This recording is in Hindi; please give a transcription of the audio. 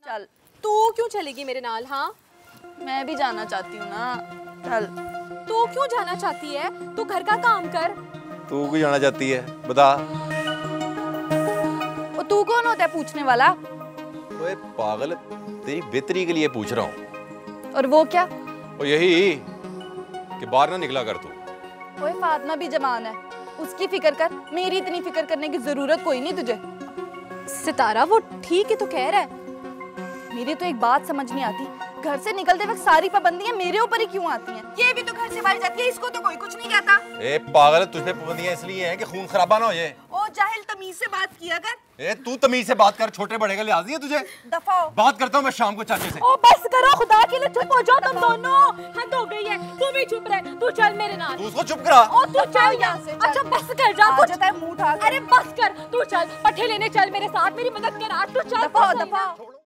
चल। तू क्यों चलेगी मेरे नाल? हाँ मैं भी जाना चाहती हूँ ना। चल। तू क्यों जाना चाहती है? तू घर का काम कर। तू क्यों जाना चाहती है बता। और तू कौन होता है पूछने वाला? ओए पागल, तेरी बेहतरी के लिए पूछ रहा हूँ। और वो क्या? और यही कि बाहर ना निकला कर तू। ओए फातिमा भी जवान है, उसकी फिक्र कर, मेरी इतनी फिक्र करने की जरूरत कोई नहीं तुझे। सितारा वो ठीक है तो कह रहा है। मेरी तो एक बात समझ नहीं आती, घर से निकलते वक्त सारी पाबंदियां मेरे ऊपर ही क्यों आती हैं? ये भी तो घर से बाहर जाती है, इसको तो कोई कुछ नहीं कहता। ए पागल, तुझ पे पाबंदियां इसलिए हैं कि खून खराबा ना हो जाए। ओ जाहिल, तमीज से बात किया कर। ए तू तमीज से बात कर, छोटे बड़े का लिहाज नहीं है तुझे। दफा हो। बात करता हूँ मैं शाम को चाचे से। ओ बस करो, खुदा के लिए चुप हो जाओ तुम दोनों। हद हो गई है, तू भी चुप रह। तू चल मेरे नाल। तू उसको चुप करा। ओ तू चल यहाँ से। अच्छा बस कर जा कुछ। मुंह उठा। अरे बस कर, तू चल पट्टे लेने चल मेरे साथ, मेरी मदद कर आज। तू चल। दफा हो, दफा हो।